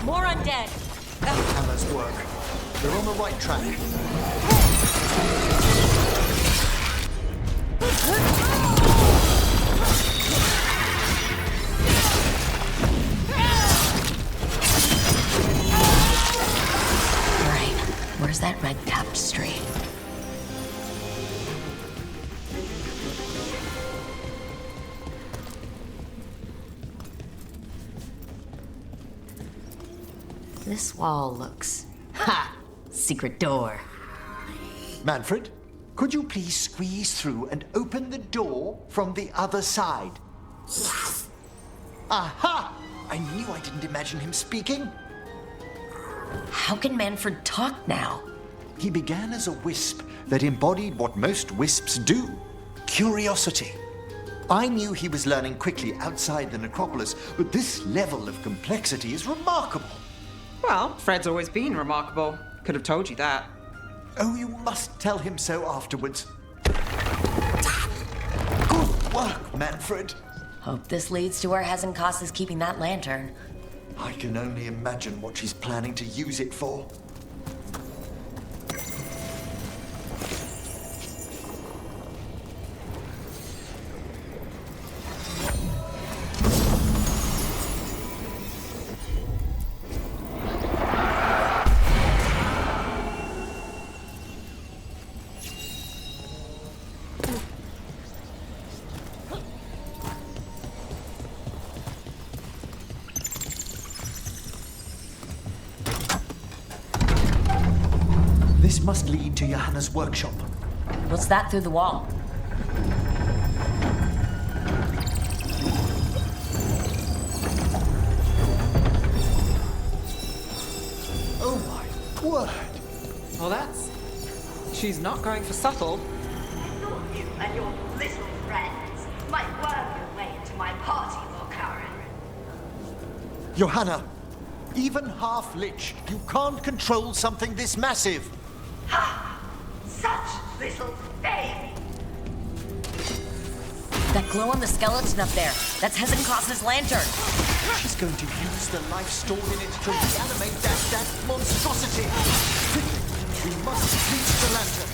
More undead. Hammer's work. They're on the right track. Right. Where's that red-capped street? This wall looks... Ha! Secret door. Manfred, could you please squeeze through and open the door from the other side? Yes. Aha! I knew I didn't imagine him speaking. How can Manfred talk now? He began as a wisp that embodied what most wisps do: curiosity. I knew he was learning quickly outside the necropolis, but this level of complexity is remarkable. Well, Fred's always been remarkable. Could have told you that. Oh, you must tell him so afterwards. Good work, Manfred. Hope this leads to where Hezencast is keeping that lantern. I can only imagine what she's planning to use it for. This must lead to Johanna's workshop. What's that through the wall? Oh my word! Well, that's... She's not going for subtle. Thought you and your little friends might work your way into my party, Veilguard. Johanna, even half-lich, you can't control something this massive. Ha! Such little baby! That glow on the skeleton up there. That's Hezencast's lantern. She's going to use the life stored in it to reanimate that monstrosity. Quickly, we must reach the lantern.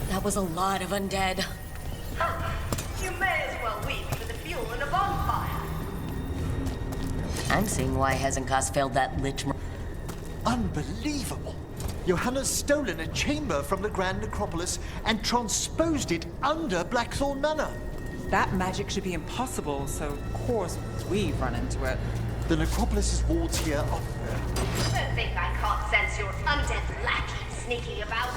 That was a lot of undead. You may as well weep for the fuel and I'm seeing why Hezenkos failed that Lichdom. Unbelievable! Johanna's stolen a chamber from the Grand Necropolis and transposed it under Blackthorn Manor. That magic should be impossible, so of course we've run into it. The Necropolis's wards here are... Don't think I can't sense your undead lackey sneaking about.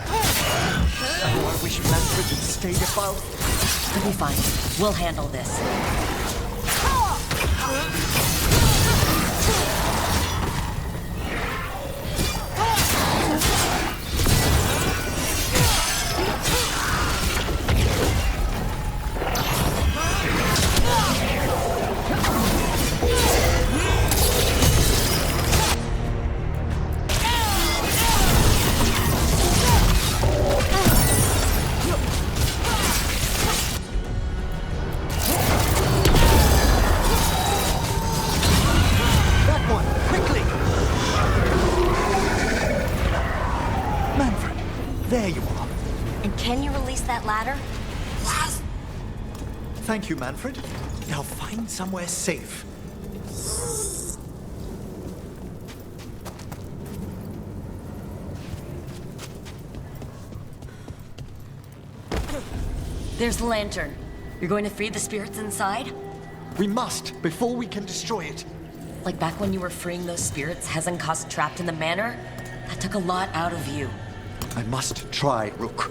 Oh, I wish Manfred had stayed above. It'll be fine. We'll handle this. There you are. And can you release that ladder? Thank you, Manfred. Now find somewhere safe. There's the lantern. You're going to free the spirits inside? We must, before we can destroy it. Like back when you were freeing those spirits Hezenkos trapped in the manor? That took a lot out of you. I must try, Rook.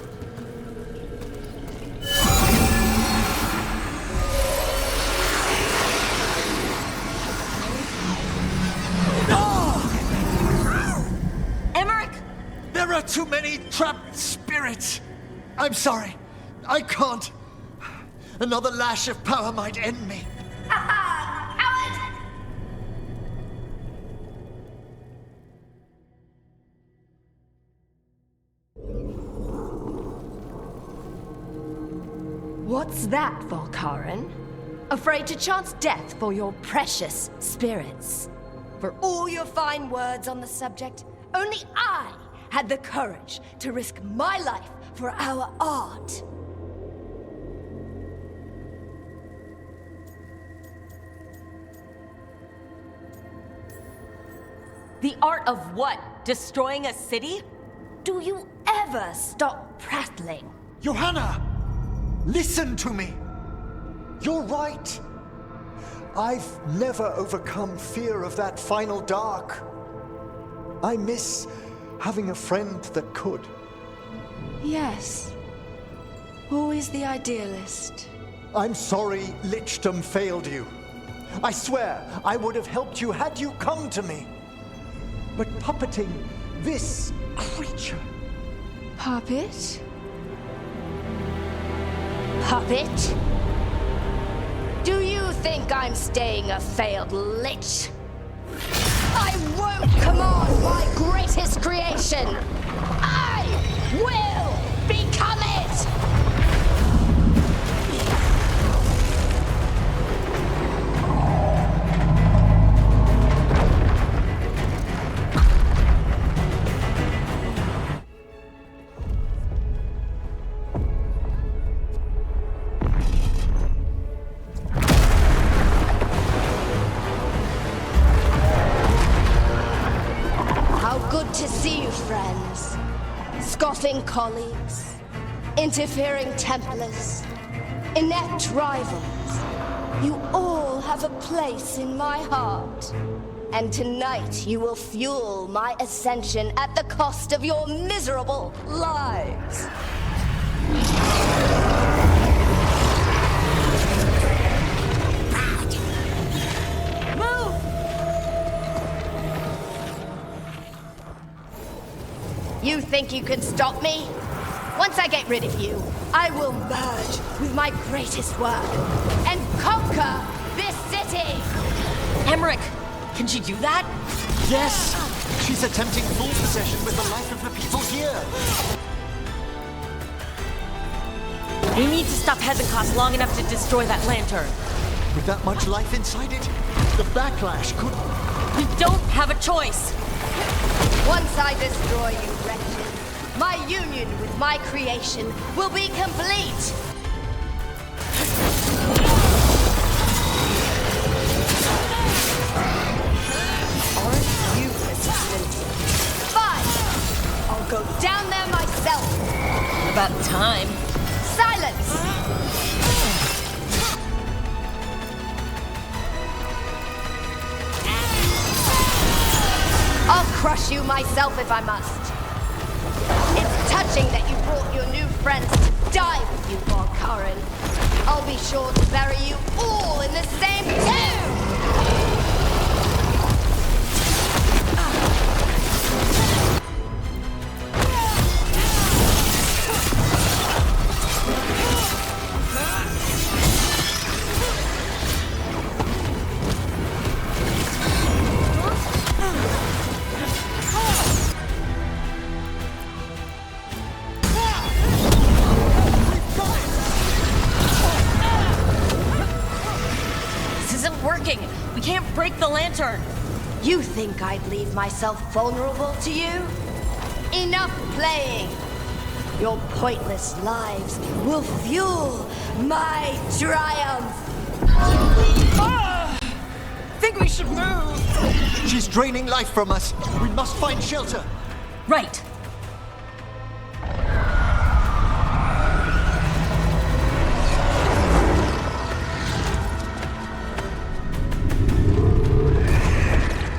Emmerich! There are too many trapped spirits. I'm sorry. I can't. Another lash of power might end me. Coward! What's that, Volkaren? Afraid to chance death for your precious spirits? For all your fine words on the subject, only I had the courage to risk my life for our art. The art of what? Destroying a city? Do you ever stop prattling? Johanna! Listen to me! You're right. I've never overcome fear of that final dark. I miss having a friend that could. Yes. Always the idealist. I'm sorry Lichdom failed you. I swear I would have helped you had you come to me. But puppeting this creature... Puppet? Puppet? Do you think I'm staying a failed lich? I won't command my greatest creation! I will become it! Good to see you, friends. Scoffing colleagues, interfering Templars, inept rivals. You all have a place in my heart. And tonight you will fuel my ascension at the cost of your miserable lives. You think you can stop me? Once I get rid of you, I will merge with my greatest work and conquer this city! Emmerich, can she do that? Yes! She's attempting full possession with the life of the people here. We need to stop Hezenkos long enough to destroy that lantern. With that much life inside it, the backlash could... We don't have a choice. Once I destroy you, wretches, my union with my creation will be complete! punish you myself if I must. It's touching that you brought your new friends to die with you, Veilguard. I'll be sure to bury you all in the same tomb! We can't break the lantern! You think I'd leave myself vulnerable to you? Enough playing! Your pointless lives will fuel my triumph! Think we should move! She's draining life from us. We must find shelter. Right.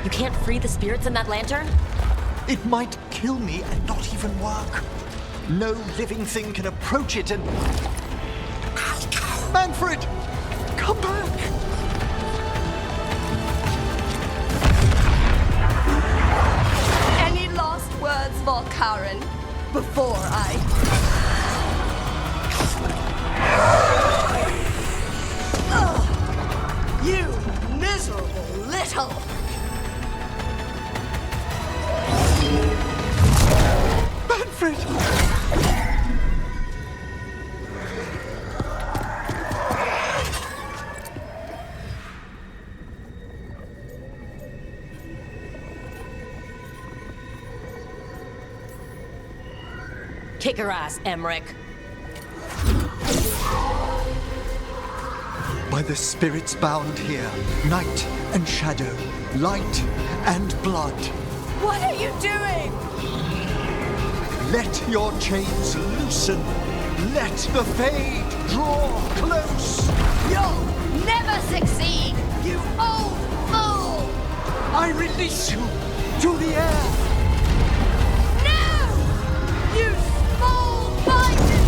You can't free the spirits in that lantern? It might kill me and not even work. No living thing can approach it and... Manfred! Come back! Any last words, Veilguard, before I... Ugh, you miserable little... Manfred! Kick her ass, Emmerich. By the spirits bound here, night and shadow, light and blood. What are you doing? Let your chains loosen. Let the fade draw close. You'll never succeed, you old fool! I release you to the air. No! You small-minded...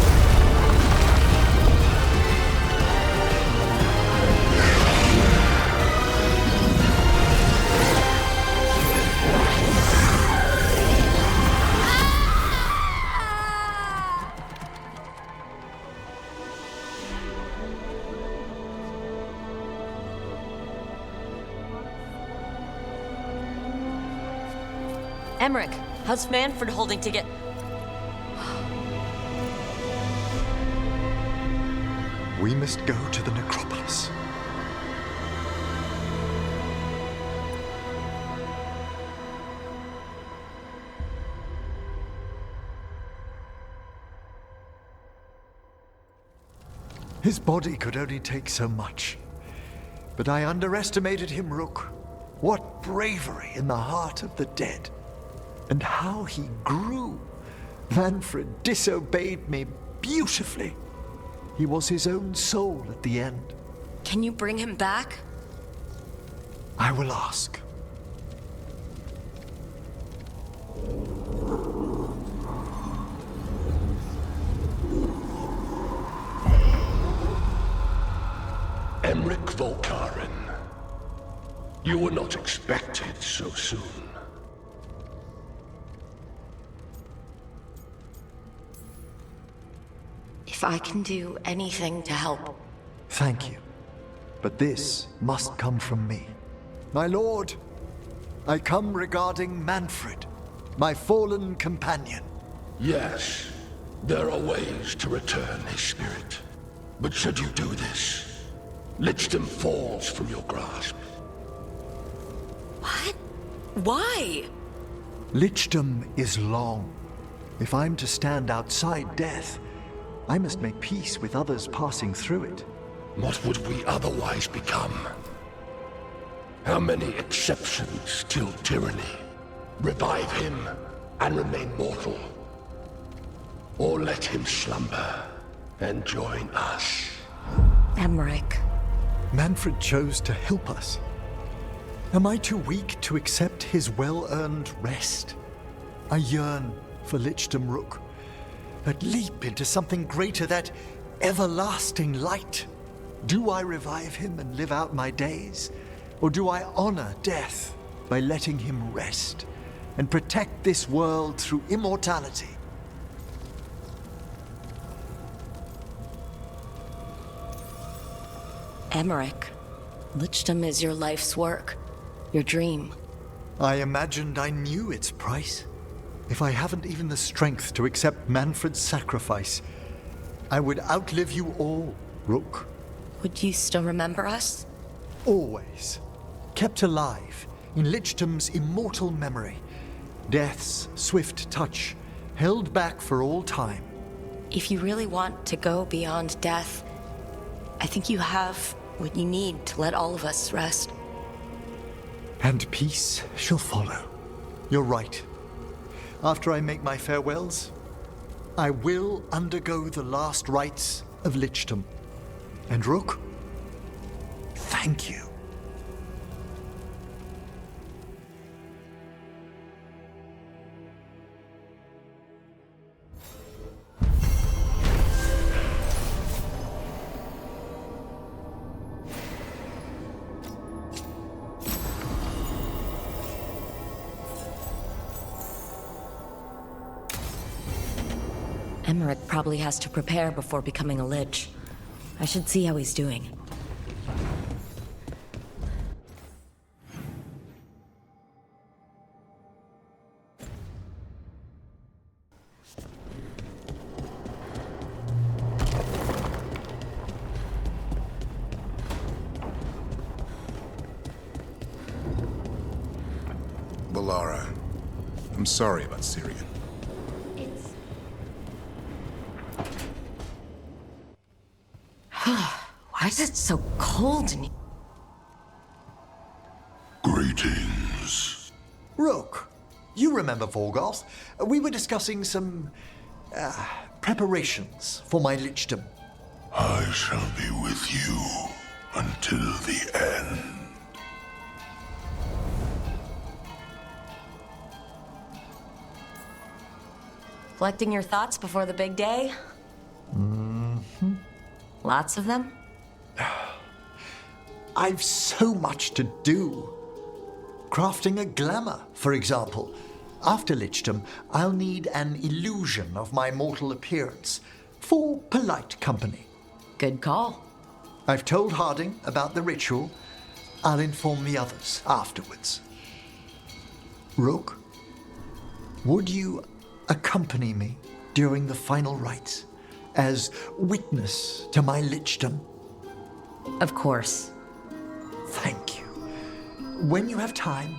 Emmerich, how's Manfred holding to get... We must go to the necropolis. His body could only take so much. But I underestimated him, Rook. What bravery in the heart of the dead. And how he grew. Manfred disobeyed me beautifully. He was his own soul at the end. Can you bring him back? I will ask. Emmerich Veilguard. You were not expected so soon. If I can do anything to help... Thank you. But this must come from me. My lord, I come regarding Manfred, my fallen companion. Yes, there are ways to return his spirit. But should you do this, Lichdom falls from your grasp. What? Why? Lichdom is long. If I'm to stand outside death, I must make peace with others passing through it. What would we otherwise become? How many exceptions till tyranny? Revive him and remain mortal. Or let him slumber and join us. Emmerich. Manfred chose to help us. Am I too weak to accept his well-earned rest? I yearn for Lichdom Rook, that leap into something greater, that everlasting light. Do I revive him and live out my days? Or do I honor death by letting him rest and protect this world through immortality? Emmerich, Lichdom is your life's work, your dream. I imagined I knew its price. If I haven't even the strength to accept Manfred's sacrifice, I would outlive you all, Rook. Would you still remember us? Always. Kept alive in Lichdom's immortal memory. Death's swift touch, held back for all time. If you really want to go beyond death, I think you have what you need to let all of us rest. And peace shall follow. You're right. After I make my farewells, I will undergo the last rites of Lichdom. And Rook, thank you. Emmerich probably has to prepare before becoming a Lich. I should see how he's doing. Balara, I'm sorry about Syrian. It's... Why is it so cold in here? Greetings. Rook, you remember Veilguard? We were discussing some preparations for my Lichdom. I shall be with you until the end. Collecting your thoughts before the big day? Mm-hmm. Lots of them? I've so much to do. Crafting a glamour, for example. After Lichdom, I'll need an illusion of my mortal appearance for polite company. Good call. I've told Harding about the ritual. I'll inform the others afterwards. Rook, would you accompany me during the final rites as witness to my Lichdom? Of course. Thank you. When you have time,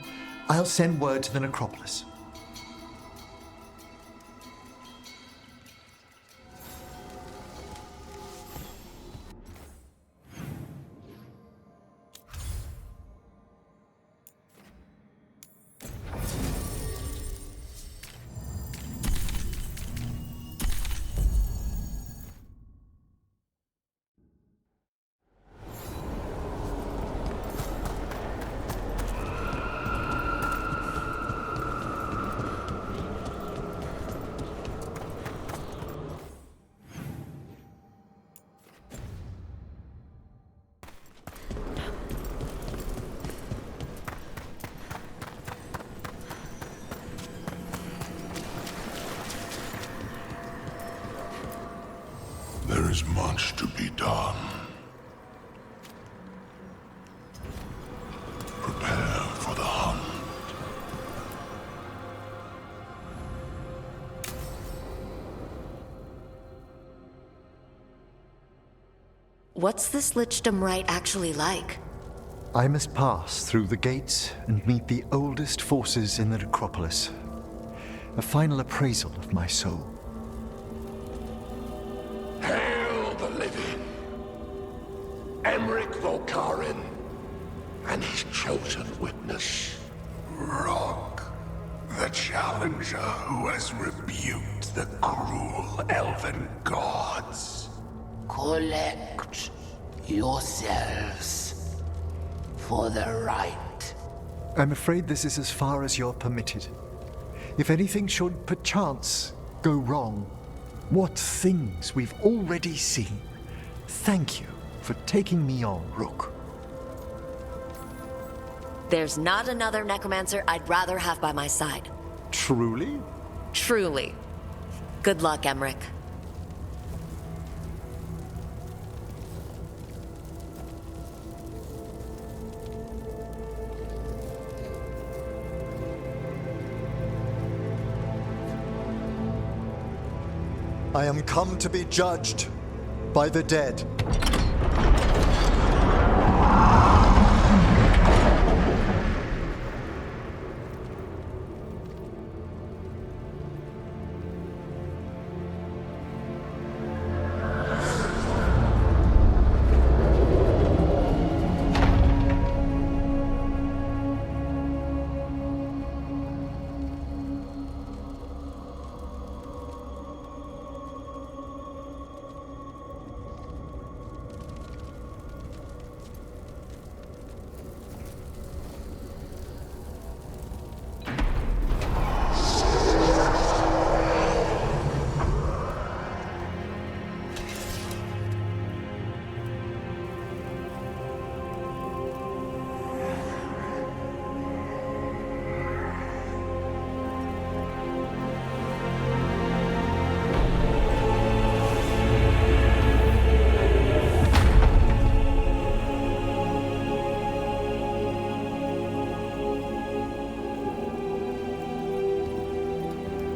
I'll send word to the necropolis. There is much to be done. Prepare for the hunt. What's this Lichdom rite actually like? I must pass through the gates and meet the oldest forces in the necropolis. A final appraisal of my soul. Hail the living! Emmerich Volkarin and his chosen witness, Rock, the challenger who has rebuked the cruel elven gods. Collect yourselves for the rite I'm afraid this is as far as you're permitted. If anything should perchance go wrong, what things we've already seen. Thank you for taking me on, Rook. There's not another necromancer I'd rather have by my side. Truly? Truly. Good luck, Emmerich. I am come to be judged by the dead.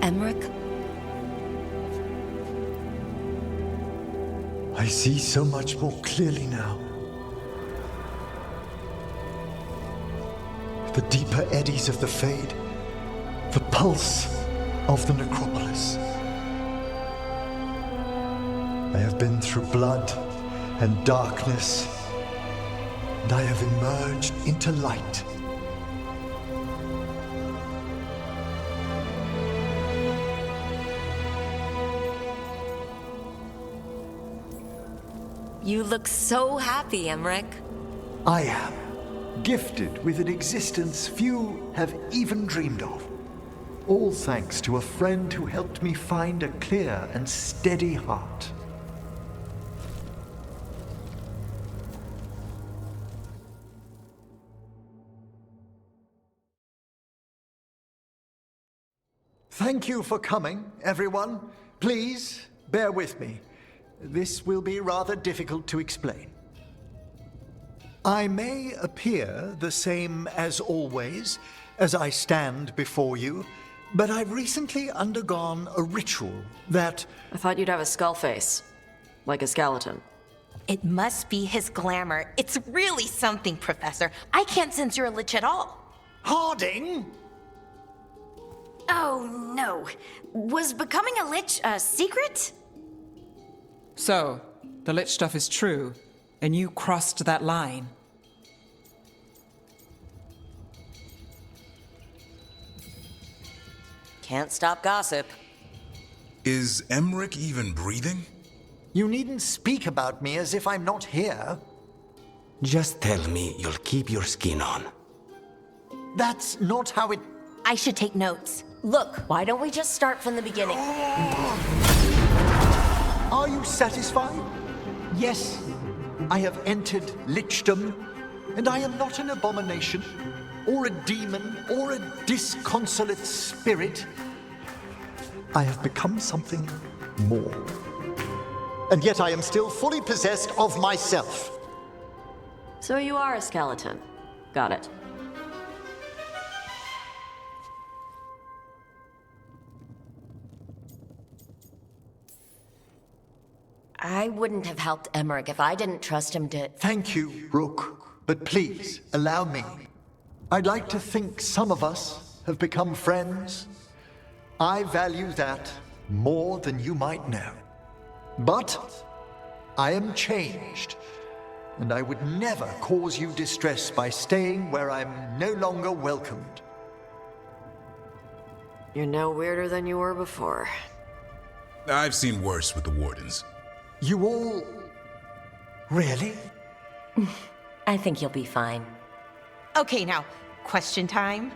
Emmerich? I see so much more clearly now. The deeper eddies of the Fade, the pulse of the necropolis. I have been through blood and darkness, and I have emerged into light. You look so happy, Emmerich. I am gifted with an existence few have even dreamed of. All thanks to a friend who helped me find a clear and steady heart. Thank you for coming, everyone. Please, bear with me. This will be rather difficult to explain. I may appear the same as always, as I stand before you, but I've recently undergone a ritual that... I thought you'd have a skull face, like a skeleton. It must be his glamour. It's really something, Professor. I can't sense you're a lich at all. Harding! Oh, no. Was becoming a lich a secret? So, the lich stuff is true, and you crossed that line. Can't stop gossip. Is Emmerich even breathing? You needn't speak about me as if I'm not here. Just tell me you'll keep your skin on. That's not how it... I should take notes. Look, why don't we just start from the beginning? Are you satisfied? Yes, I have entered Lichdom, and I am not an abomination, or a demon, or a disconsolate spirit. I have become something more. And yet I am still fully possessed of myself. So you are a skeleton. Got it. I wouldn't have helped Emmerich if I didn't trust him to... Thank you, Rook. But please, allow me. I'd like to think some of us have become friends. I value that more than you might know. But I am changed, and I would never cause you distress by staying where I'm no longer welcomed. You're no weirder than you were before. I've seen worse with the Wardens. You all... Really? I think you'll be fine. Okay, now, Question time?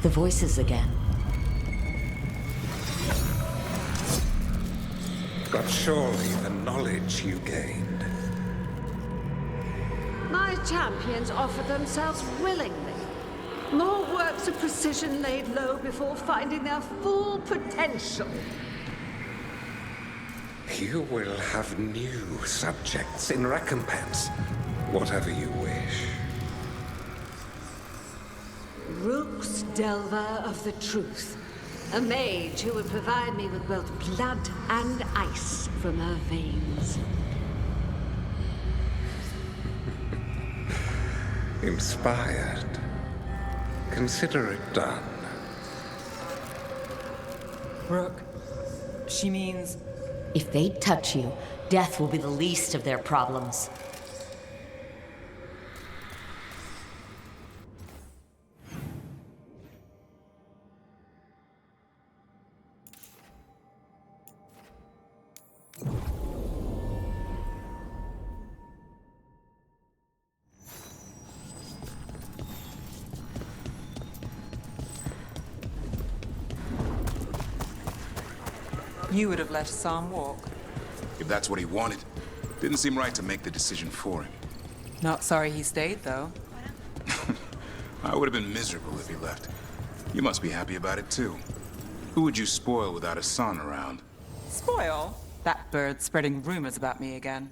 The voices again. But surely the knowledge you gained. My champions offer themselves willingly. More works of precision laid low before finding their full potential. You will have new subjects in recompense, whatever you wish. Rook's Delver of the Truth. A mage who would provide me with both blood and ice from her veins. Inspired. Consider it done. Rook, she means... If they touch you, death will be the least of their problems. You would have let Sam walk. If that's what he wanted. Didn't seem right to make the decision for him. Not sorry he stayed, though. I would have been miserable if he left. You must be happy about it, too. Who would you spoil without a son around? Spoil? That bird spreading rumors about me again.